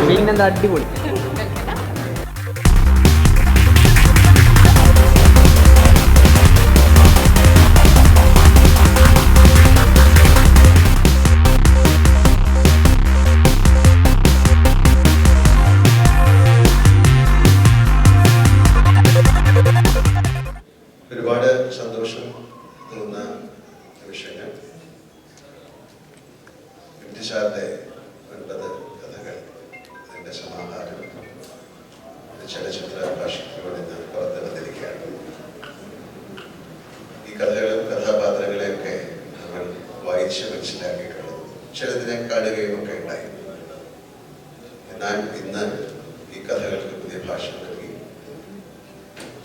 പിന്നെന്താ അടിപൊളി. ഒരുപാട് സന്തോഷം തോന്നുന്ന നിമിഷങ്ങൾ. സാറിന്റെ 9 കഥകൾ, അതിൻ്റെ സമാഹാരം ചലച്ചിത്ര ഭാഷയിലൂടെ ഞാൻ പുറത്തു വന്നിരിക്കുകയാണ്. ഈ കഥകളും കഥാപാത്രങ്ങളെയൊക്കെ നമ്മൾ വായിച്ച് മനസ്സിലാക്കിയിട്ടുള്ളത്, ചിലതിനെ കാണുകയും ഒക്കെ ഉണ്ടായി. എന്നാൽ ഇന്ന് ഈ കഥകൾക്ക് പുതിയ ഭാഷ നൽകി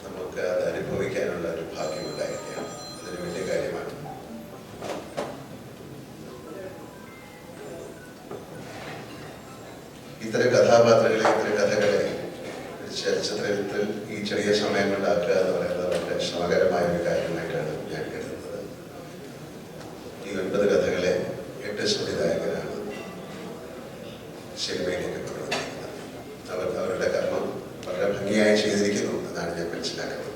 നമുക്ക് അത് അനുഭവിക്കാനുള്ള ഒരു ഭാഗ്യമുണ്ടായിരിക്കുകയാണ്. അതൊരു വലിയ കാര്യമാണ്. ഇത്തരം കഥാപാത്രങ്ങളെ, ഇത്തരം കഥകളെ ചലച്ചിത്രത്തിൽ ഈ ചെറിയ സമയം കൊണ്ടാക്കുക എന്ന് പറയുന്നത് വളരെ ശ്രമകരമായ ഒരു കാര്യമായിട്ടാണ് ഞാൻ കരുതുന്നത്. ഈ 9 കഥകളെ 8 സംവിധായകരാണ് സിനിമയിലേക്ക് കൊണ്ടുവന്നിരിക്കുന്നത്. അവർ അവരുടെ കർമ്മം വളരെ ഭംഗിയായി ചെയ്തിരിക്കുന്നു എന്നാണ് ഞാൻ മനസ്സിലാക്കുന്നത്.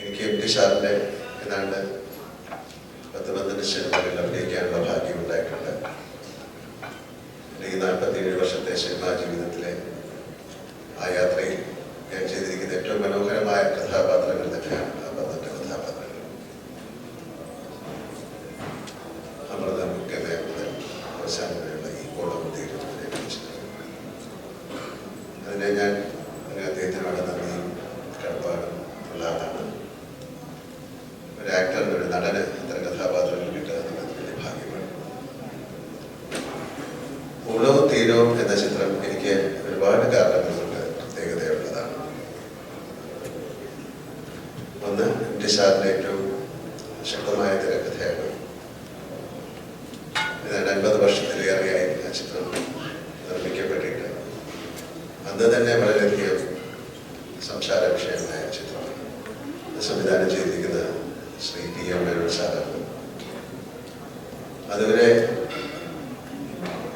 എനിക്ക് എം ടി സാറിൻ്റെ ഏതാണ്ട് 10-12 സിനിമകളിൽ അഭിനയിക്കാനുള്ള ഭാഗ്യം ഉണ്ടായിട്ടുണ്ട്. ഈ 47 വർഷത്തെ സിനിമാ ജീവിതത്തിലെ ആ യാത്രയിൽ ഞാൻ ചെയ്തിരിക്കുന്ന ഏറ്റവും മനോഹരമായ കഥാപാത്രങ്ങൾ തന്നെയാണ് ആ 12 കഥാപാത്രങ്ങൾ. അമൃത മുഖ്യമേ മുതൽ അവസാനം വരെയുള്ള ഈ കോളം തീരുമാനത്തെ കുറിച്ച് അതിനെ ഞാൻ അദ്ദേഹത്തിനോട് നന്ദിയും കടപ്പാടും ഉള്ള ആളാണ്. ഒരു ആക്ടറിന്, ഒരു നടന് ഇത്തരം കഥാപാത്രങ്ങൾ കിട്ടുക എന്നുള്ളത് വലിയ ഭാഗ്യമാണ്. ഉളവും തീരവും എന്ന ചിത്രം എനിക്ക് ഒരുപാട് കാരണങ്ങൾ കൊണ്ട് പ്രത്യേകതയുള്ളതാണ്. ഒന്ന്, എം ടി സാറിൻ്റെ ഏറ്റവും ശക്തമായ തിരക്കഥയാണ്. ഏതാണ്ട് 50 വർഷത്തിലേറെയായി ആ ചിത്രം നിർമ്മിക്കപ്പെട്ടിട്ട് അന്ന് തന്നെ വളരെയധികം സംസാര വിഷയമായ ചിത്രമാണ്. സംവിധാനം ചെയ്തിരിക്കുന്ന ശ്രീ ടി.എം. മേനോൻ സാറാണ്. അതുവരെ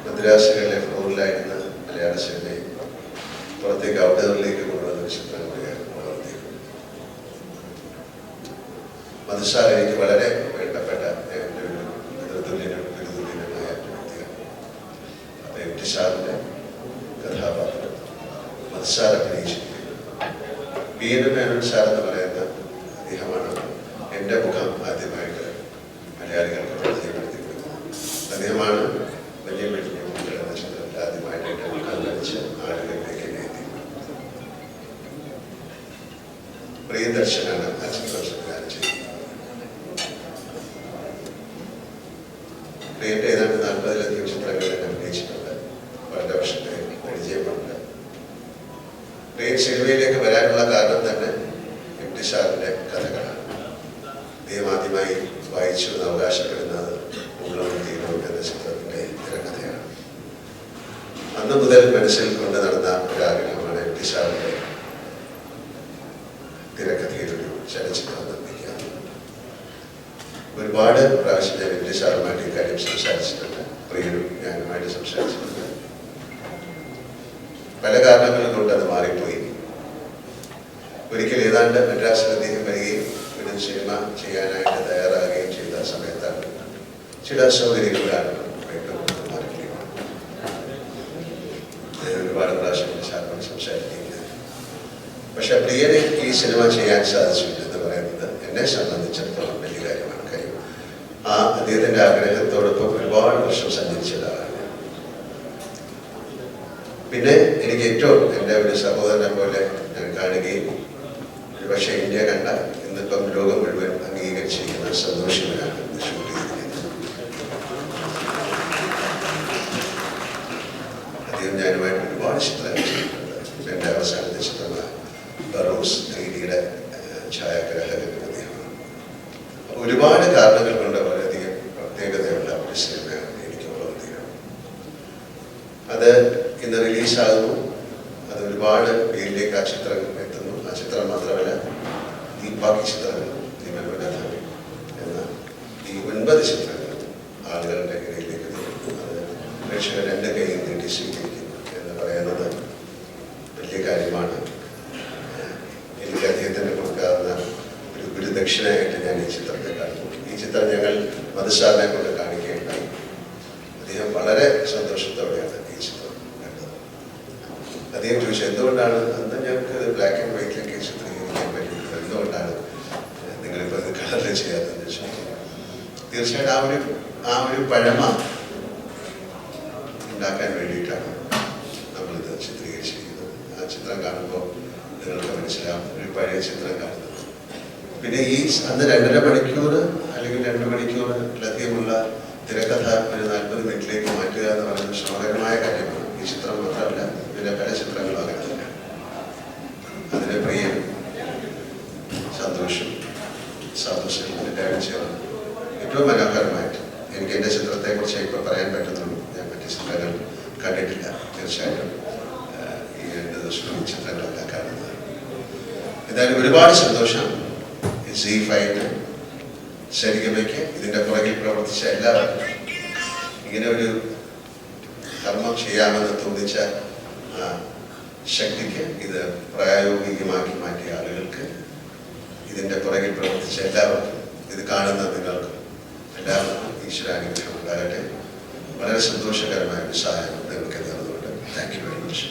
മദ്രാസുകളിലെ ഫ്ലോറിലായിരുന്ന മലയാള സിനിമയെ പുറത്തേക്ക് ഔട്ട്ഡോറിലേക്ക് കൊണ്ടുവന്ന ചിത്രം കൂടിയായിരുന്നു വളർത്തിയത്. മധുസാർ എനിക്ക് വളരെ വേണ്ടപ്പെട്ട എൻ്റെ ഒരു പിതൃതുല്യനുമായ വ്യക്തിയാണ്. അപ്പോൾ എം ടി സാറിൻ്റെ കഥാപാത്രം മധുസാർ അഭിനയിച്ചിരിക്കുന്നത്. പി.എൻ. മേനോൻ സാർ എന്ന് പറയുന്ന അദ്ദേഹമാണ് എൻ്റെ മുഖം ആദ്യമായിട്ട് മലയാളികൾക്ക് പരിചയപ്പെടുത്തി കൊടുക്കുന്നത്. അദ്ദേഹമാണ് വലിയ വലിയ മുഖങ്ങൾ എന്ന ചിത്രത്തിൽ ആദ്യമായിട്ട് എൻ്റെ മുഖം ധരിച്ച് ആളുകളിലേക്ക് എത്തി. പ്രിയദർശനാണ് ആ ചിത്രം സംവിധാനം ചെയ്തത്. പ്രിയൻ്റെ ഏതാണ്ട് 40-ലധികം ചിത്രങ്ങളിൽ അഭിനയിച്ചിട്ടുണ്ട്. വളരെ വർഷത്തെ പരിചയമുണ്ട്. പ്രിയൻ സിനിമയിലേക്ക് വരാനുള്ള കാരണം തന്നെ എം ടി സാറിൻ്റെ കഥകളാണ്. അദ്ദേഹം ആദ്യമായി വായിച്ചു എന്ന് അവകാശപ്പെടുന്നത് ഉള്ളവും തീരവും എന്ന ചിത്രത്തിൻ്റെ തിരക്കഥയാണ്. അന്ന് മുതൽ മനസ്സിൽ കൊണ്ട് നടന്ന ഒരാഗ്രഹമാണ് എം ടി സാറിൻ്റെ തിരക്കഥയിലൊരു ചലച്ചിത്രം നിർമ്മിക്കുക. ഒരുപാട് പ്രാവശ്യം ഞാൻ എം ടി സാറുമായിട്ട് ഇക്കാര്യം സംസാരിച്ചിട്ടുണ്ട്. പ്രിയനും ഞാനുമായിട്ട് സംസാരിച്ചിട്ടുണ്ട്. പല കാരണങ്ങൾ കൊണ്ട് അത് മാറിപ്പോയി. ഒരിക്കൽ ഏതാണ്ട് മദ്രാസിൽ അദ്ദേഹം വരികയും ഒരു സിനിമ ചെയ്യാനായിട്ട് തയ്യാറാകുകയും ചെയ്ത സമയത്താണ് ചില സൗകര്യങ്ങൾ കാരണം മാറിപ്പോയി. ഒരുപാട് പ്രാവശ്യം സാറിനോട് സംസാരിക്കുന്നത്. പക്ഷെ പ്രിയനെ ഈ സിനിമ ചെയ്യാൻ സാധിച്ചില്ല എന്ന് പറയുന്നത് എന്നെ സംബന്ധിച്ചിടത്തോളം വലിയ കാര്യമാണ്. കാര്യം ആ അദ്ദേഹത്തിൻ്റെ ആഗ്രഹത്തോടൊപ്പം ഒരുപാട് വർഷം സഞ്ചരിച്ചതാണ്. പിന്നെ എനിക്ക് ഏറ്റവും എൻ്റെ ഒരു സഹോദരനെ പോലെ ഞാൻ കാണുകയും ഒരുപക്ഷെ ഇന്ത്യ കണ്ട ഇന്നിപ്പം ലോകം മുഴുവൻ അംഗീകരിച്ചിരിക്കുന്ന സന്തോഷത്തിനാണ് ഷൂട്ട് ചെയ്തിരിക്കുന്നത്. അദ്ദേഹം ഞാനുമായിട്ട് ഒരുപാട് ചിത്രങ്ങൾ ചെയ്തിട്ടുണ്ട്. എൻ്റെ അവസാനത്തെ ചിത്രമാണ് ബറോസ് 3Dയുടെ ഛായാഗ്രാഹകനും അദ്ദേഹമാണ്. ഒരുപാട് കാരണങ്ങൾ കൊണ്ട് വളരെയധികം പ്രത്യേകതയുള്ള ഒരു സിനിമയാണ് എനിക്ക് ഉള്ളത് തീരം. അത് ഇന്ന് റിലീസാകുന്നു. അത് ഒരുപാട് പേരിലേക്ക് ആ ചിത്രം എത്തുന്നു. ആ ചിത്രം മാത്രമല്ല, ഈ ബാക്കി ചിത്രങ്ങൾ, ഈ മനോരഥ എന്ന ഈ 9 ചിത്രങ്ങൾ ആളുകളുടെ ഇടയിലേക്ക് ദക്ഷിണയായിട്ട് ഞാൻ ഈ ചിത്രത്തെ കാണുന്നു. ഈ ചിത്രം ഞങ്ങൾ മധുസാറിനെ കൊണ്ട് കാണിക്കുകയുണ്ടായി. അദ്ദേഹം വളരെ സന്തോഷത്തോടെയാണ് ഈ ചിത്രം കണ്ടത്. അദ്ദേഹം ചോദിച്ചു എന്തുകൊണ്ടാണ് അന്ന് ഞങ്ങൾക്ക് ബ്ലാക്ക് ആൻഡ് വൈറ്റിലൊക്കെ ചിത്രീകരിക്കാൻ പറ്റിയിട്ടുണ്ട്, എന്തുകൊണ്ടാണ് നിങ്ങളിപ്പോൾ ഇത് കളറിൽ ചെയ്യാത്തതെന്ന് ചോദിച്ചു. തീർച്ചയായിട്ടും ആ ഒരു പഴമ ഉണ്ടാക്കാൻ വേണ്ടിയിട്ടാണ് നമ്മളിത് ചിത്രീകരിച്ചിരിക്കുന്നത്. ആ ചിത്രം കാണുമ്പോൾ നിങ്ങൾക്ക് മനസ്സിലാവും ഒരു പഴയ ചിത്രം കാണുന്നത്. പിന്നെ ഈ അന്ന് 2.5 മണിക്കൂർ അല്ലെങ്കിൽ 2 മണിക്കൂറിലധികമുള്ള തിരക്കഥ ഒരു 40 മിനിറ്റിലേക്ക് മാറ്റുക എന്ന് പറയുന്നത് ശ്രമകരമായ കാര്യമാണ്. ഈ ചിത്രം മാത്രമല്ല, പിന്നെ പല ചിത്രങ്ങളും അങ്ങനെ തന്നെ. അതിന് പ്രിയം സന്തോഷം സന്തോഷം എല്ലാവരും ചേർന്ന് ഏറ്റവും മനോഹരമായിട്ട് എനിക്ക് എൻ്റെ ചിത്രത്തെക്കുറിച്ച് ഇപ്പോൾ പറയാൻ പറ്റുന്നുള്ളൂ. ഞാൻ മറ്റു ചിത്രങ്ങൾ കണ്ടിട്ടില്ല. തീർച്ചയായിട്ടും ഈ 2 ദിവസവും ഈ ചിത്രങ്ങളെല്ലാം കാണുന്നത്. എന്തായാലും ഒരുപാട് സന്തോഷം ZEE5 ശരിഗമയ്ക്ക് ഇതിൻ്റെ പുറകിൽ പ്രവർത്തിച്ച എല്ലാവർക്കും, ഇങ്ങനെ ഒരു കർമ്മം ചെയ്യാമെന്ന് തോന്നിച്ച ശക്തിക്ക്, ഇത് പ്രായോഗികമാക്കി മാറ്റിയ ആളുകൾക്ക്, ഇതിൻ്റെ പുറകിൽ പ്രവർത്തിച്ച എല്ലാവർക്കും, ഇത് കാണുന്ന നിങ്ങൾക്കും എല്ലാവർക്കും ഈശ്വരാനുഗ്രഹം ഉണ്ടാകട്ടെ. വളരെ സന്തോഷകരമായ ഒരു സഹായം നിങ്ങൾക്ക് നേർന്നുകൊണ്ട് താങ്ക് യു വെരി മച്ച്.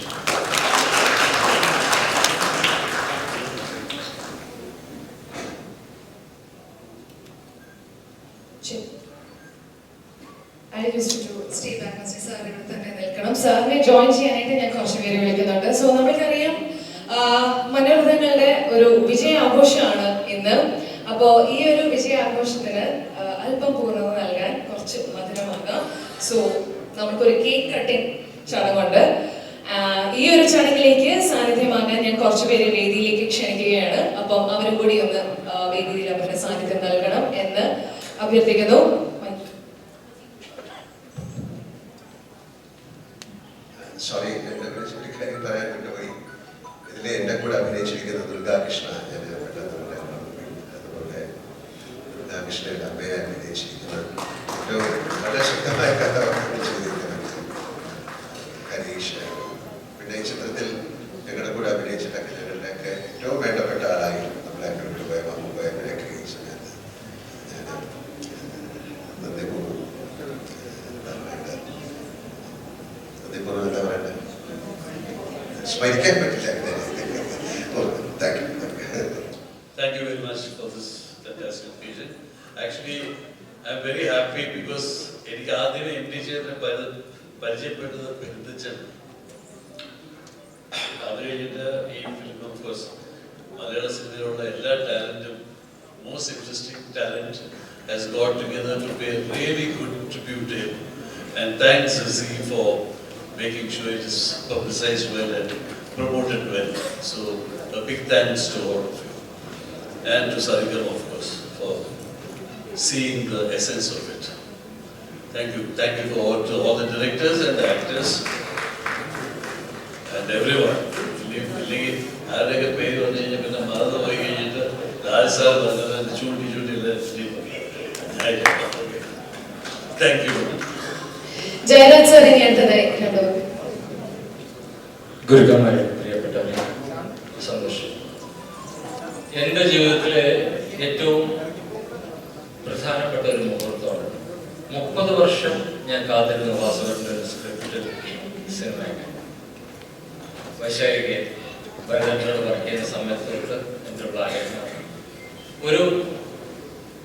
സാറിനെ ജോയിൻ ചെയ്യാനായിട്ട് ഞാൻ കുറച്ച് പേര് വിളിക്കുന്നുണ്ട്. സോ നമ്മൾക്കറിയാം മനോരഥങ്ങളുടെ ഒരു വിജയാഘോഷമാണ് ഇന്ന്. അപ്പോ ഈ ഒരു വിജയാഘോഷത്തിന് അല്പം പൂർണ്ണത നൽകാൻ കുറച്ച് മധുരമാകാം. സോ നമുക്കൊരു കേക്ക് കട്ടിംഗ് ചടങ്ങുണ്ട്. ഈ ഒരു ചടങ്ങിലേക്ക് സാന്നിധ്യമാകാൻ ഞാൻ കുറച്ച് പേര് വേദിയിലേക്ക് ക്ഷണിക്കുകയാണ്. അപ്പം അവരും കൂടി ഒന്ന് വേദിയിൽ അവരുടെ സാന്നിധ്യം നൽകണം എന്ന് അഭ്യർത്ഥിക്കുന്നു. സോറി, എൻ്റെ ഒരു കാര്യം പറയാൻ കൊണ്ടുപോയി. ഇതിൽ എൻ്റെ കൂടെ അഭിനയിച്ചിരിക്കുന്ന ദുർഗാകൃഷ്ണ, ഞാൻ പെട്ടെന്ന് അതുപോലെ ദുർഗാകൃഷ്ണയുടെ അമ്മയെ അഭിനയിച്ചിരിക്കുന്നത് ഏറ്റവും വളരെ ശക്തമായ കഥാപാത്രങ്ങൾ ചെയ്തിരിക്കുന്നത് ഹരീഷ്. പിന്നെ ഈ ചിത്രത്തിൽ ഞങ്ങളുടെ കൂടെ അഭിനയിച്ചിട്ടൊക്കെ ഞങ്ങളുടെയൊക്കെ ഏറ്റവും വേണ്ടപ്പെട്ട ആളായി നമ്മളൊക്കെ വിട്ടുപോയ മമ്മൂക്കയൊക്കെ ഈ സമയത്ത് ഞാൻ നന്ദി പൂർവ്വം എന്താ പറയണ്ടേ, സ്മരിക്കാൻ പറ്റില്ല. Thank you very much for this fantastic occasion. Actually, I'm very happy because എനിക്ക് ആദ്യമേ ഇംഗ്ലീഷിനെ പരിചയപ്പെട്ടത് പെരുന്തച്ചൻ. അത് കഴിഞ്ഞിട്ട് ഈ ഫിലിം ഓഫ് കോഴ്സ് മലയാള സിനിമയിലുള്ള എല്ലാ ടാലൻറ്റും, most interesting talent has got together to pay a really good tribute to him. And thanks ZEE for making sure it is publicized well and promoted well. So a big thanks to all of you. And to Sarigam, of course, for seeing the essence of it. Thank you. Thank you to all the directors and the actors and everyone. ആരുടെയൊക്കെ പേര് വന്നു കഴിഞ്ഞാൽ പിന്നെ മറന്നു പോയി കഴിഞ്ഞിട്ട് Raj sir പറഞ്ഞത് ചൂണ്ടി താങ്ക് യു. ജയരാജ് സാർ ഇനി അടുത്തതായി രണ്ടുപേർ. ഗുരുക്കന്മാരെ, പ്രിയപ്പെട്ടവരെ, സന്തോഷം. എൻ്റെ ജീവിതത്തിലെ ഏറ്റവും പ്രധാനപ്പെട്ട ഒരു മുഹൂർത്തമാണ്. 30 വർഷം ഞാൻ കാത്തിരുന്ന വാസവന്റെ സ്ക്രിപ്റ്റ് സിനിമയൊക്കെ വൈശാഖിക ഭരതനോട് വർക്ക് ചെയ്യുന്ന സമയത്ത് എൻ്റെ പ്ലാനായിരുന്നു. ഒരു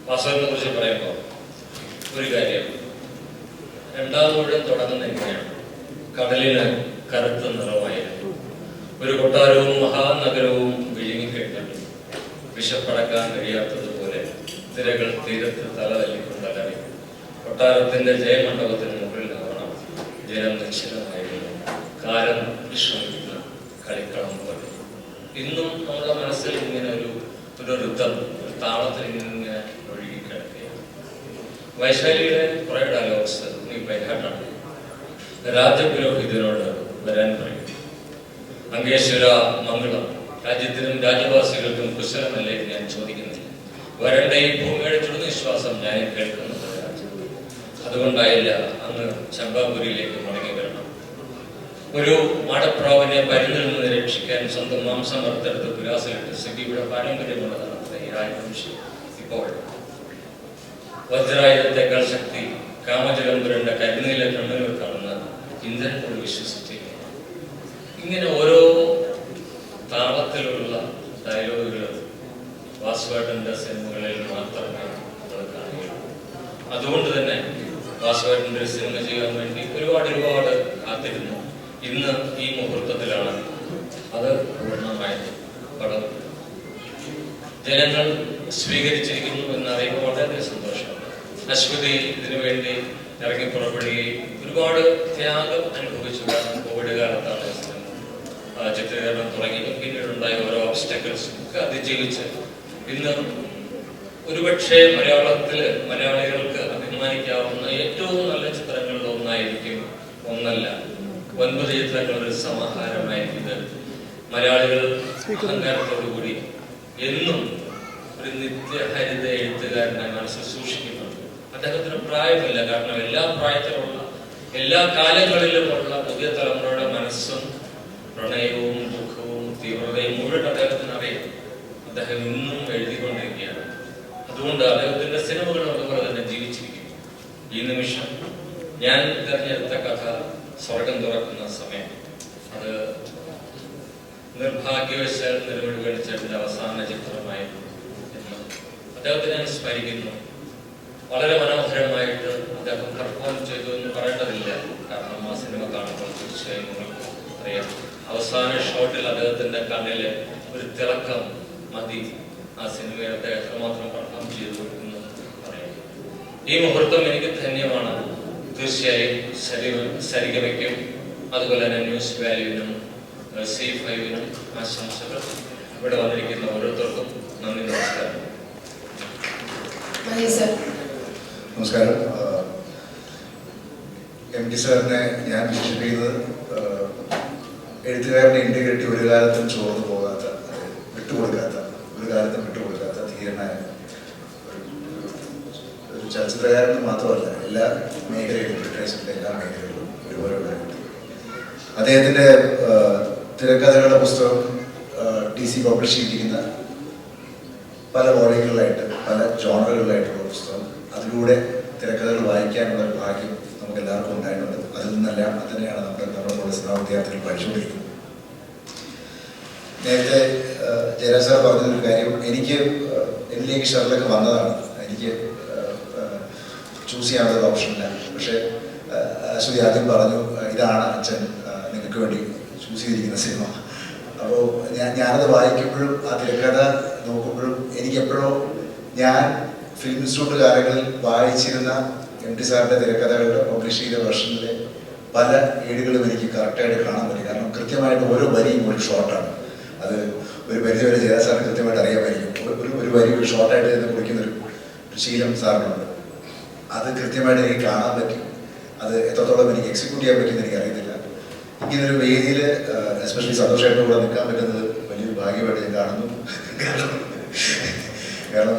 വാസവനെ കുറിച്ച് പറയുമ്പോൾ ഒരു കാര്യം, 2ാം ഊഴം തുടങ്ങുന്ന എങ്ങനെയാണ്. കടലിന് കറുത്ത നിറമായിരുന്നു. ഒരു കൊട്ടാരവും മഹാനഗരവും വിഴുങ്ങിക്കഴിഞ്ഞിട്ടും വിശപ്പടക്കാൻ കഴിയാത്തതുപോലെ തിരകൾ തീരത്ത് തലതല്ലിക്കൊണ്ടലറി. കൊട്ടാരത്തിന്റെ ജയമണ്ഡപത്തിന് മുകളിൽ നിറണം. ജനം നിശ്ചലമായിരുന്നു. കാലം വിശ്രമിക്കുന്ന കളിക്കളം പോലെ. ഇന്നും നമ്മുടെ മനസ്സിൽ ഇങ്ങനെ ഒരു ഋതം, ഒരു താളത്തിൽ ഇങ്ങനെ ഒഴുകിക്കിടക്കുകയാണ്. വൈശാലിയുടെ കുറേ ഡയലോഗ്സ് നീ ബൈഹാർട്ടാണ്. രാജപുരോഹിതനോട് വരാൻ പറയും. അങ്കേശ്വര മംഗളം, രാജ്യത്തിനും രാജ്യവാസികൾക്കും കുശലമല്ലേ ഞാൻ ചോദിക്കുന്നില്ല. വരണ്ട ഈ ഭൂമിയുടെ ചുടുനിശ്വാസം ഞാൻ കേൾക്കുന്നത്. അതുകൊണ്ടായില്ല അന്ന് ചമ്പാപുരിയിലേക്ക് മടങ്ങി വരണം. ഒരു മാടപ്രാവിനെ പരുന്നിൽ നിന്ന് രക്ഷിക്കാൻ സ്വന്തം മാംസം വറുത്തെടുത്ത് തുലാസിലിട്ട് സിബിയുടെ പാരമ്പര്യമുള്ളതാണ് ഈ രാജവംശം. ഇപ്പോൾ വജ്രായുധത്തെക്കാൾ ശക്തി കാമജലം പുരണ്ട കരിനീല കണ്ണുകൾക്കാണെന്ന് ഇന്ദ്രൻ കൂടി വിശ്വസിച്ചിരിക്കുന്നു. ഇങ്ങനെ ഓരോ താളത്തിലുള്ള ഡയലോഗുകൾ വാസുവേട്ടൻ്റെ സിനിമകളിൽ മാത്രമേ നമ്മൾ കാണുകയുള്ളൂ. അതുകൊണ്ട് തന്നെ വാസുവേട്ടൻ്റെ ഒരു സിനിമ ചെയ്യാൻ വേണ്ടി ഒരുപാട് കാത്തിരുന്നു. ഇന്ന് ഈ മുഹൂർത്തത്തിലാണ് അത് പൂർണ്ണമായത്. പടം ജനങ്ങൾ സ്വീകരിച്ചിരിക്കുന്നു എന്നറിയുമ്പോൾ വളരെ സന്തോഷമുണ്ട്. അശ്വതി ഇതിനു വേണ്ടി ഇറങ്ങി പുറപ്പെടുകയും ഒരുപാട് ത്യാഗം അനുഭവിച്ചുകൊണ്ടാണ്. കോവിഡ് കാലത്താണ് ചിത്രീകരണം തുടങ്ങിയത്. പിന്നീടുണ്ടായ ഓരോ ഓബ്സ്റ്റക്കിൾസും ഒക്കെ അതിജീവിച്ച് ഇന്ന് ഒരുപക്ഷെ മലയാളികൾക്ക് അഭിമാനിക്കാവുന്ന ഏറ്റവും നല്ല ചിത്രങ്ങളിൽ ഒന്നായിരിക്കും, ഒന്നല്ല 9 ചിത്രങ്ങളുടെ ഒരു സമാഹാരമായിരിക്കും ഇത്. മലയാളികൾ അഹങ്കാരത്തോടുകൂടി എന്നും ഒരു നിത്യഹരിത എഴുത്തുകാരനെ മനസ്സിൽ സൂക്ഷിക്കുന്നുണ്ട്. അദ്ദേഹത്തിന് പ്രായമില്ല, കാരണം എല്ലാ പ്രായത്തിലുള്ള എല്ലാ കാലങ്ങളിലുമുള്ള പുതിയ തലമുറയുടെ മനസ്സും പ്രണയവും ദുഃഖവും തീവ്രതയും മുഴുവൻ അദ്ദേഹത്തിന് അറിയാം. അദ്ദേഹം ഇന്നും എഴുതിക്കൊണ്ടിരിക്കുകയാണ്. അതുകൊണ്ട് അദ്ദേഹത്തിന്റെ സിനിമകൾ അതുപോലെ തന്നെ ജീവിച്ചിരിക്കുന്നു. ഈ നിമിഷം ഞാൻ തിരഞ്ഞെടുത്ത കഥ സ്വർഗം തുറക്കുന്ന സമയം. അത് നിർഭാഗ്യവശാൽ നെടുമുടി വേണുചേട്ടന്റെ അവസാന ചിത്രമായിരുന്നു എന്ന് അദ്ദേഹത്തെ ഞാൻ സ്മരിക്കുന്നു. വളരെ മനോഹരമായിട്ട് അദ്ദേഹം പെർഫോം ചെയ്തു എന്ന് പറയേണ്ടതില്ല, കാരണം ആ സിനിമ കാണുമ്പോൾ തീർച്ചയായും നിങ്ങൾക്ക് അറിയാം. അവസാന ഷോട്ടിൽ അദ്ദേഹത്തിന്റെ കണ്ണിലെ ഒരു തിളക്കം മതി ആ സിനിമയെ അദ്ദേഹം എത്രമാത്രം പെർഫോം ചെയ്തു എന്ന് പറയാം. ഈ മുഹൂർത്തം എനിക്ക് ധന്യമാണ്. തീർച്ചയായും സരിഗമയ്ക്കും അതുപോലെ തന്നെ ന്യൂസ് വാല്യൂവിനും C5-നും ആശംസകൾ. ഇവിടെ വന്നിരിക്കുന്ന ഓരോരുത്തർക്കും നന്ദി. നമസ്കാരം. നമസ്കാരം. MT സാറിനെ ഞാൻ വിഷയം ചെയ്തത് എഴുത്തുകാരുടെ ഇന്റഗ്രിറ്റി ഒരു കാലത്തും ചോർന്നു പോകാത്ത, ഒരു കാലത്തും വിട്ടുകൊടുക്കാത്ത ധീരനായ ഒരു ചലച്ചിത്രകാരന് മാത്രമല്ല, എല്ലാ മേഖലയിലും, ലിറ്ററേച്ചറിന്റെ എല്ലാ മേഖലകളിലും ഒരുപോലെ ഉണ്ടായിരുന്നു. അദ്ദേഹത്തിന്റെ തിരക്കഥകളുടെ പുസ്തകം DC പബ്ലിഷ് ചെയ്തിരിക്കുന്ന പല വോളികളിലായിട്ട്, പല ജോണറുകളിലായിട്ടുള്ള പുസ്തകം, അതിലൂടെ തിരക്കഥകൾ വായിക്കാനുള്ള ഒരു ഭാഗ്യം നമുക്ക് എല്ലാവർക്കും ഉണ്ടായിട്ടുണ്ട്. അതിൽ നിന്നെല്ലാം തന്നെയാണ് നമ്മുടെ സിനിമാ വിദ്യാർത്ഥികൾ പഠിച്ചുകൊണ്ടിരിക്കുന്നത്. നേരത്തെ ജയരാജ് സാർ പറഞ്ഞൊരു കാര്യം, എന്നിലേക്ക് ഷെർലൊക്കെ വന്നതാണ്. എനിക്ക് ചൂസ് ചെയ്യാനുള്ള ഓപ്ഷനില്ല. പക്ഷേ അശ്വതി ആദ്യം പറഞ്ഞു, ഇതാണ് അച്ഛൻ നിങ്ങൾക്ക് വേണ്ടി ചൂസ് ചെയ്തിരിക്കുന്ന സിനിമ. അപ്പോൾ ഞാനത് വായിക്കുമ്പോഴും ആ തിരക്കഥ നോക്കുമ്പോഴും എനിക്കെപ്പോഴോ ഞാൻ ഫിലിം ഇൻസ്റ്റിറ്റ്യൂട്ട് കാലങ്ങളിൽ വായിച്ചിരുന്ന MT സാറിൻ്റെ തിരക്കഥകളുടെ പബ്ലിഷ് ചെയ്ത വെർഷനിലെ പല ഏടുകളും എനിക്ക് കറക്റ്റായിട്ട് കാണാൻ പറ്റി. കാരണം കൃത്യമായിട്ട് ഓരോ വരിയും ഒരു ഷോർട്ടാണ്. അത് ഒരു പരിധിവരെ ജയരാജ് സാറിന് കൃത്യമായിട്ട് അറിയാമായിരിക്കും. ഒരു വരി ഒരു ഷോർട്ടായിട്ട് തന്നെ കുറിക്കുന്നൊരു ശീലം സാറിനുണ്ട്. അത് കൃത്യമായിട്ട് എനിക്ക് കാണാൻ പറ്റി. അത് എത്രത്തോളം എനിക്ക് എക്സിക്യൂട്ട് ചെയ്യാൻ പറ്റുമെന്ന് എനിക്കറിയത്തില്ല. ഇങ്ങനൊരു വേദിയിൽ എസ്പെഷ്യലി സന്തോഷമായിട്ട് കൂടെ നിൽക്കാൻ പറ്റുന്നത് വലിയൊരു ഭാഗ്യമായിട്ട് ഞാൻ കാണുന്നു. കാരണം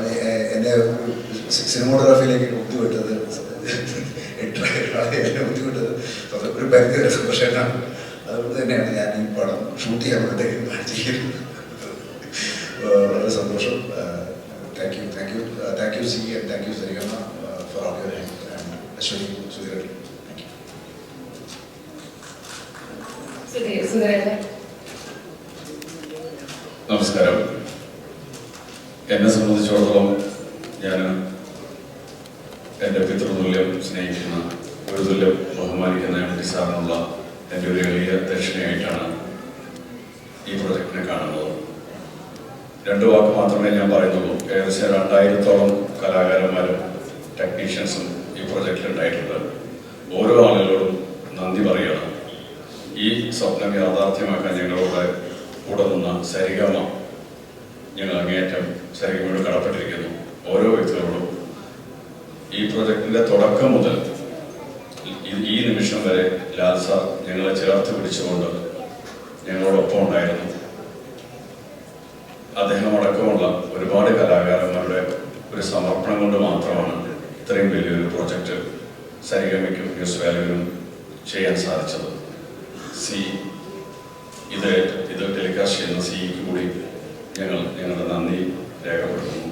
എന്നെ സിനിമോഗ്രാഫിയിലേക്ക് ബുദ്ധിമുട്ടത് എന്നെ ബുദ്ധിമുട്ടത് ഒരു പരിധിവരെ സന്തോഷമായിട്ടാണ്. അതുകൊണ്ട് തന്നെയാണ് ഞാൻ ഈ പടം ഷൂട്ട് ചെയ്യാൻ വേണ്ടി കാണിച്ചിരിക്കുന്നത്. വളരെ സന്തോഷം. Thank you C and thank you Saregama for all your help and Aswathy Sudheer. നമസ്കാരം. എന്നെ സംബന്ധിച്ചിടത്തോളം ഞാൻ എൻ്റെ പിതൃതുല്യം സ്നേഹിക്കുന്ന, ഒരു തുല്യം ബഹുമാനിക്കുന്ന MT സാറിനുള്ള എൻ്റെ ഒരു എളിയ ദക്ഷിണയായിട്ടാണ് ഈ പ്രൊജക്റ്റിനെ കാണുന്നത്. 2 വാക്ക് മാത്രമേ ഞാൻ പറയുന്നുള്ളൂ. ഏകദേശം 2000-ഓളം കലാകാരന്മാരും ടെക്നീഷ്യൻസും ഈ പ്രൊജക്റ്റിൽ ഉണ്ടായിട്ടുണ്ട്. ഓരോ ആളുകളോടും നന്ദി പറയുകയാണ്. ഈ സ്വപ്നം യാഥാർത്ഥ്യമാക്കാൻ ഞങ്ങളുടെ കൂടെ നിന്ന സരിഗമ, ഞങ്ങൾ അങ്ങേയറ്റം സരിഗമയോട് കടപ്പെട്ടിരിക്കുന്നു. ഓരോ വ്യക്തികളോടും ഈ പ്രൊജക്ടിന്റെ തുടക്കം മുതൽ ഈ നിമിഷം വരെ ലാൽ സാർ ഞങ്ങളെ ചേർത്ത് പിടിച്ചുകൊണ്ട് ഞങ്ങളോടൊപ്പം ഉണ്ടായിരുന്നു. അദ്ദേഹം അടക്കമുള്ള ഒരുപാട് കലാകാരന്മാരുടെ ഒരു സമർപ്പണം കൊണ്ട് മാത്രമാണ് ഇത്രയും വലിയൊരു പ്രൊജക്റ്റ് സരിഗമയ്ക്കും ന്യൂസ് വാല്യൂവിനും ചെയ്യാൻ സാധിച്ചത്. സി ഇത് ടെലികാസ്റ്റ് ചെയ്യുന്ന സിക്ക് കൂടി ഞങ്ങളുടെ നന്ദി രേഖപ്പെടുത്തുന്നു.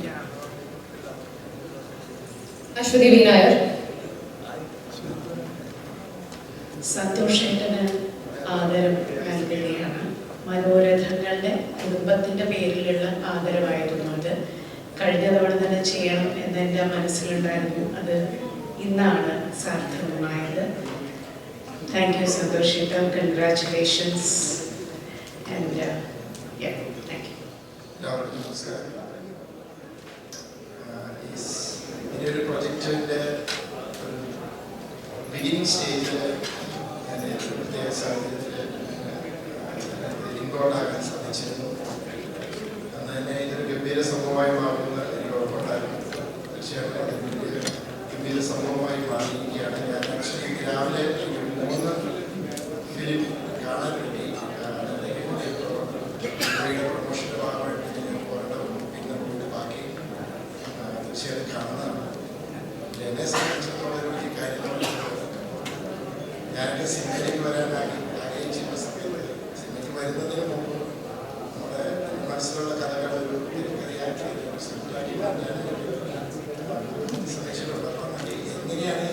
അശ്വതി വി നായർ. സന്തോഷേട്ടന് ആദരം നൽകുകയാണ്. മനോരഥങ്ങളുടെ കുടുംബത്തിൻ്റെ പേരിലുള്ള ആദരവായിരുന്നു അത്. കഴിഞ്ഞ തവണ തന്നെ ചെയ്യണം എന്ന് എൻ്റെ മനസ്സിലുണ്ടായിരുന്നു. അത് ഇന്നാണ് സാർത്ഥകമായത്. താങ്ക് യു സന്തോഷേട്ട, കൺഗ്രാറ്റുലേഷൻസ്. And thank you. എല്ലാവർക്കും നമസ്കാരം. ഈ ഒരു പ്രൊജക്റ്റിൻ്റെ ബിഗിനിങ് സ്റ്റേജിൽ ഞാൻ ഏറ്റവും പ്രത്യേക സാഹചര്യത്തിൽ ഇൻവോൾവാകാൻ സാധിച്ചിരുന്നു. അന്ന് തന്നെ ഇതൊരു ഗംഭീര സംഭവമായി മാറുമെന്ന് എനിക്ക് ഉറപ്പുണ്ടായിരുന്നു. തീർച്ചയായിട്ടും അത് ഗംഭീര സംഭവമായി മാറിയിരിക്കുകയാണ്. ഞാൻ ആക്ച്വലി രാവിലെ 3 ഫിലിം കാണാൻ വേണ്ടി പ്രൊമോഷൻ്റെ ഭാഗമായിട്ട് ഞാൻ പോരേണ്ടതും പിന്നെ പോയിട്ട് ബാക്കി തീർച്ചയായിട്ടും കാണുന്നതാണ്. എന്നെ സംബന്ധിച്ചിടത്തോളം ഒരു വലിയ കാര്യമാണ്. ഞാനൊക്കെ സിനിമയിലേക്ക് വരാൻ ആഗ്രഹിച്ചിരുന്ന സമയത്ത് സിനിമയ്ക്ക് വരുന്നതിന് മുമ്പ് നമ്മുടെ മനസ്സിലുള്ള കഥകൾ ഒരു തിരക്കഥയാക്കി സ്ക്രിപ്റ്റാക്കി മാറ്റാൻ ശ്രമിച്ചിട്ടുണ്ട്. അപ്പം എങ്ങനെയാണ്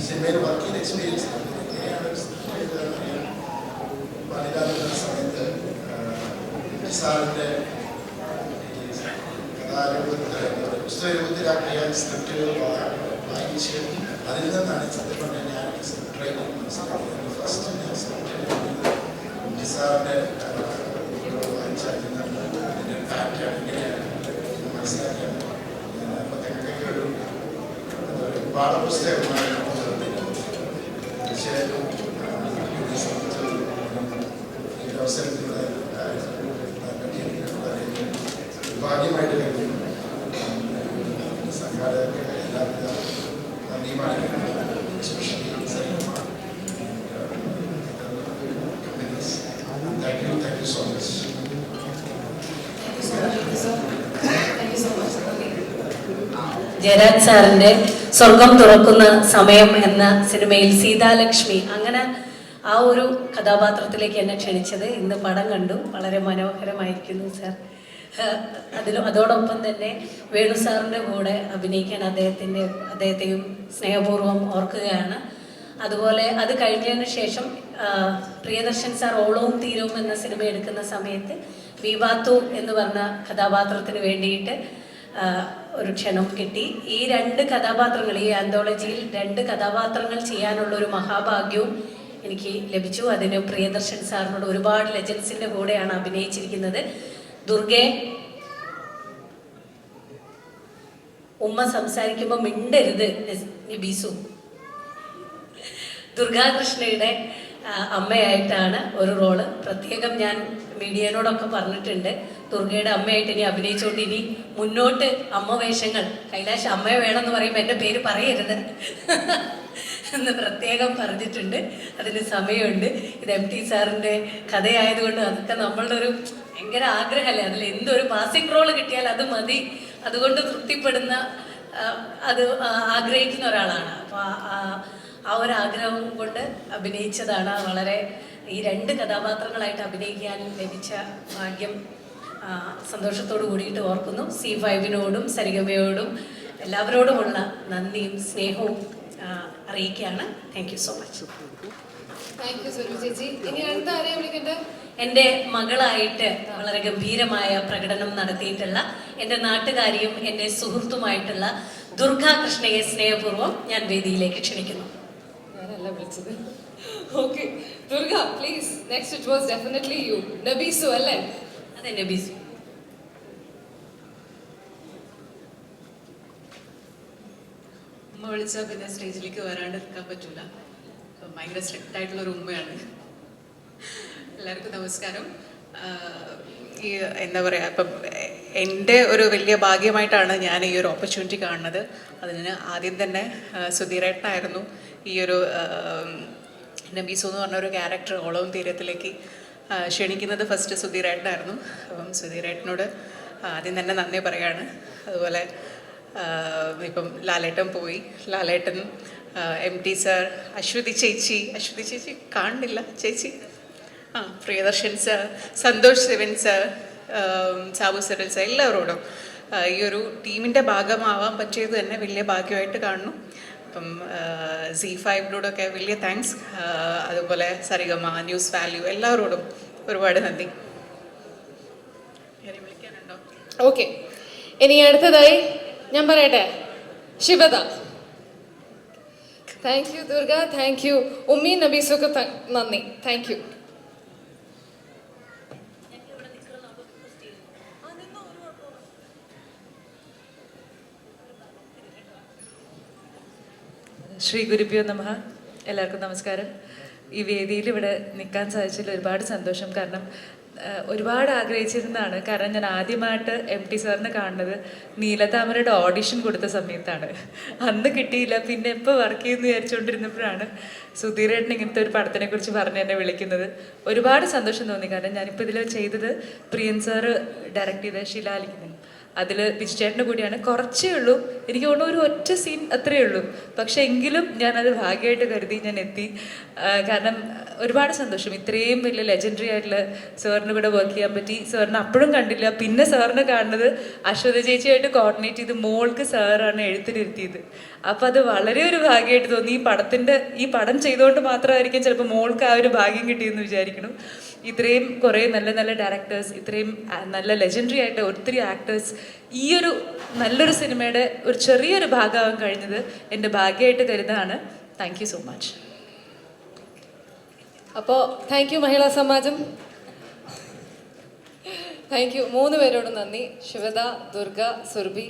സിനിമയിൽ വർക്ക് ചെയ്ത എക്സ്പീരിയൻസ് എങ്ങനെയാണ് പണിതാകുന്ന സമയത്ത് സാറിൻ്റെ പുസ്തകരൂപത്തിലാക്കിയ സ്ക്രിപ്റ്റുകൾ വായിച്ച് അതിൽ നിന്നാണ് സത്യം പറഞ്ഞാൽ ഞാൻ സ്ക്രിപ്റ്റ് റൈറ്റിംഗ് മനസ്സിലാക്കിയത്. ഫസ്റ്റ് ഞാൻ സ്ക്രിപ്റ്റ് സാറിൻ്റെ വായിച്ചാൽ അതിൻ്റെ പാറ്റേൺ എങ്ങനെയാണ് മനസ്സിലാക്കിയത്. അപ്പോൾ ഞങ്ങൾക്കൊക്കെ ഒരു പാഠപുസ്തകമായി തീർച്ചയായിട്ടും ഈ അവസരത്തിലുള്ള ഭാഗ്യമായിട്ട് കഴിയും. സംഘാടകർക്ക് എല്ലാവിധ നന്ദിയുമാണ്. Especially companies. Thank you so much. Jayaraj സാറിൻ്റെ സ്വർഗം തുറക്കുന്ന സമയം എന്ന സിനിമയിൽ സീതാലക്ഷ്മി, അങ്ങനെ ആ ഒരു കഥാപാത്രത്തിലേക്ക് എന്നെ ക്ഷണിച്ചത്. ഇന്ന് പടം കണ്ടു, വളരെ മനോഹരമായിരിക്കുന്നു സാർ. അതോടൊപ്പം തന്നെ വേണു സാറിൻ്റെ കൂടെ അഭിനയിക്കാൻ അദ്ദേഹത്തെയും സ്നേഹപൂർവ്വം ഓർക്കുകയാണ്. അതുപോലെ അത് കഴിഞ്ഞതിന് ശേഷം പ്രിയദർശൻ സാർ ഓളവും തീരവും എന്ന സിനിമ എടുക്കുന്ന സമയത്ത് വിവാത്തു എന്ന് പറഞ്ഞ കഥാപാത്രത്തിന് വേണ്ടിയിട്ട് ഒരു ക്ഷണം കിട്ടി. ഈ 2 കഥാപാത്രങ്ങൾ, ഈ ആന്തോളജിയിൽ 2 കഥാപാത്രങ്ങൾ ചെയ്യാനുള്ള ഒരു മഹാഭാഗ്യവും എനിക്ക് ലഭിച്ചു. അതിന് പ്രിയദർശൻ സാറിനോട് ഒരുപാട് ലെജൻസിൻ്റെ കൂടെയാണ് അഭിനയിച്ചിരിക്കുന്നത്. ദുർഗയെ ഉമ്മ സംസാരിക്കുമ്പോൾ മിണ്ടരുത് ബീസു. ദുർഗാകൃഷ്ണയുടെ അമ്മയായിട്ടാണ് ഒരു റോള്. പ്രത്യേകം ഞാൻ മീഡിയനോടൊക്കെ പറഞ്ഞിട്ടുണ്ട്, ദുർഗയുടെ അമ്മയായിട്ട് ഇനി അഭിനയിച്ചുകൊണ്ട് ഇനി മുന്നോട്ട് അമ്മ വേഷങ്ങൾ, കൈലാഷ് അമ്മയെ വേണമെന്ന് പറയുമ്പോൾ എൻ്റെ പേര് പറയരുത് എന്ന് പ്രത്യേകം പറഞ്ഞിട്ടുണ്ട്. അതിന് സമയമുണ്ട്. ഇത് MT സാറിൻ്റെ കഥയായതുകൊണ്ട് അതൊക്കെ നമ്മളുടെ ഒരു ഭയങ്കര ആഗ്രഹമല്ലേ, അതിൽ എന്തൊരു പാസിംഗ് റോള് കിട്ടിയാൽ അത് മതി, അതുകൊണ്ട് തൃപ്തിപ്പെടുന്ന അത് ആഗ്രഹിക്കുന്ന ഒരാളാണ്. അപ്പോൾ ആ ഒരു ആഗ്രഹം കൊണ്ട് അഭിനയിച്ചതാണ്. വളരെ ഈ 2 കഥാപാത്രങ്ങളായിട്ട് അഭിനയിക്കാൻ ലഭിച്ച ഭാഗ്യം സന്തോഷത്തോടു കൂടിയിട്ട് ഓർക്കുന്നു. C5നോടും സരിഗമയോടും എല്ലാവരോടുമുള്ള നന്ദിയും സ്നേഹവും അറിയിക്കുകയാണ്. Thank you so much. Thank you സുരു ചേച്ചി. ഇനി അടുത്ത ആരെയും വിളിക്കണ്ടേ? എൻ്റെ മകളായിട്ട് വളരെ ഗംഭീരമായ പ്രകടനം നടത്തിയിട്ടുള്ള എൻ്റെ നാട്ടുകാരിയും എൻ്റെ സുഹൃത്തുമായിട്ടുള്ള ദുർഗാകൃഷ്ണയെ സ്നേഹപൂർവ്വം ഞാൻ വേദിയിലേക്ക് ക്ഷണിക്കുന്നു. ഞാനല്ല വിളിച്ചത്. Okay Durga please. Next it was definitely you. Nabeesu അല്ലേ? അതെ, നബീസു. ഉമ്മ വിളിച്ചാൽ പിന്നെ സ്റ്റേജിലേക്ക് വരാണ്ട് നിൽക്കാൻ പറ്റൂല. ഭയങ്കര സ്ട്രിക്റ്റ് ആയിട്ടുള്ളൊരു ഉമ്മയാണ്. എല്ലാവർക്കും നമസ്കാരം. ഈ എന്താ പറയുക, ഇപ്പം എൻ്റെ ഒരു വലിയ ഭാഗ്യമായിട്ടാണ് ഞാൻ ഈ ഒരു ഓപ്പർച്യൂണിറ്റി കാണുന്നത്. അതിന് ആദ്യം തന്നെ സുധീരേട്ടനായിരുന്നു ഈ ഒരു നബീസു എന്ന് പറഞ്ഞൊരു ക്യാരക്ടർ ഓളവും തീരത്തിലേക്ക് ക്ഷണിക്കുന്നത്. ഫസ്റ്റ് സുധീരേട്ടനായിരുന്നു. അപ്പം സുധീരേട്ടനോട് ആദ്യം തന്നെ നന്ദി പറയാണ്. അതുപോലെ ഇപ്പം ലാലേട്ടൻ പോയി, ലാലേട്ടൻ, MT സാർ, അശ്വതി ചേച്ചി കാണുന്നില്ല ചേച്ചി Priyadarshan sir, Santhosh Sivan sir, Sabu Cyril sir, എല്ലാവരോടും ഈ ഒരു ടീമിൻ്റെ ഭാഗമാവാൻ പറ്റിയത് തന്നെ വലിയ ഭാഗ്യമായിട്ട് കാണുന്നു. അപ്പം Z5-നോടൊക്കെ വലിയ താങ്ക്സ്. അതുപോലെ സരിഗമ, ന്യൂസ് വാല്യൂ എല്ലാവരോടും ഒരുപാട് നന്ദി. വിളിക്കാനുണ്ടോ? ഓക്കെ, ഇനി അടുത്തതായി ഞാൻ പറയട്ടെ, Shivada. Thank you Durga, thank you ഉമ്മി, നബീസൊക്കെ നന്ദി, താങ്ക് യു. ശ്രീ ഗുരുഭ്യോ നമഃ. എല്ലാവർക്കും നമസ്കാരം. ഈ വേദിയിൽ ഇവിടെ നിൽക്കാൻ സാധിച്ചതിൽ ഒരുപാട് സന്തോഷം. കാരണം ഒരുപാട് ആഗ്രഹിച്ചിരുന്നതാണ്. കാരണം ഞാൻ ആദ്യമായിട്ട് MT സാറിനെ കാണുന്നത് നീലതാമരയുടെ ഓഡിഷൻ കൊടുത്ത സമയത്താണ്. അന്ന് കിട്ടിയില്ല. പിന്നെ ഇപ്പോൾ വർക്ക് ചെയ്യുമെന്ന് വിചാരിച്ചുകൊണ്ടിരുന്നപ്പോഴാണ് സുധീരേട്ടൻ ഇങ്ങനത്തെ ഒരു പടത്തിനെ കുറിച്ച് പറഞ്ഞ് എന്നെ വിളിക്കുന്നത്. ഒരുപാട് സന്തോഷം തോന്നി. കാരണം ഞാനിപ്പോൾ ഇതിൽ ചെയ്തത് പ്രിയൻ സാറ് ഡയറക്റ്റ് ചെയ്ത ശിലാലിഖിതം. അതിൽ ബിജുചേട്ടൻ്റെ കൂടിയാണ്. കുറച്ചേ ഉള്ളൂ, എനിക്ക് തോന്നുന്നു ഒരു ഒറ്റ സീൻ അത്രയേ ഉള്ളൂ. പക്ഷെ എങ്കിലും ഞാനത് ഭാഗ്യമായിട്ട് കരുതി ഞാൻ എത്തി. കാരണം ഒരുപാട് സന്തോഷം. ഇത്രയും വലിയ ലെജൻഡറി ആയിട്ടുള്ള സാറിന് കൂടെ വർക്ക് ചെയ്യാൻ പറ്റി. സാറിന് അപ്പോഴും കണ്ടില്ല. പിന്നെ സാറിനെ കാണുന്നത് അശ്വത ചേച്ചിയായിട്ട് കോർഡിനേറ്റ് ചെയ്ത് മോൾക്ക് സാറാണ് എഴുത്തിനിരുത്തിയത്. അപ്പം അത് വളരെ ഒരു ഭാഗ്യമായിട്ട് തോന്നി. ഈ പടം ചെയ്തുകൊണ്ട് മാത്രമായിരിക്കും ചിലപ്പോൾ മോൾക്ക് ആ ഒരു ഭാഗ്യം കിട്ടിയെന്ന് വിചാരിക്കണം. ഇത്രയും കുറേ നല്ല നല്ല ഡയറക്ടേഴ്സ്, ഇത്രയും നല്ല ലെജൻഡറി ആയിട്ട് ഒത്തിരി ആക്ടേഴ്സ്, ഈ ഒരു നല്ലൊരു സിനിമയുടെ ഒരു ചെറിയൊരു ഭാഗമാകാൻ കഴിഞ്ഞത് എൻ്റെ ഭാഗ്യമായിട്ട് കരുതാണ്. Thank you so much. അപ്പോൾ താങ്ക് യു മഹിളാ സമാജം, താങ്ക് യു 3 പേരോടും നന്ദി. ശിവദ, ദുർഗ, സുർഭി,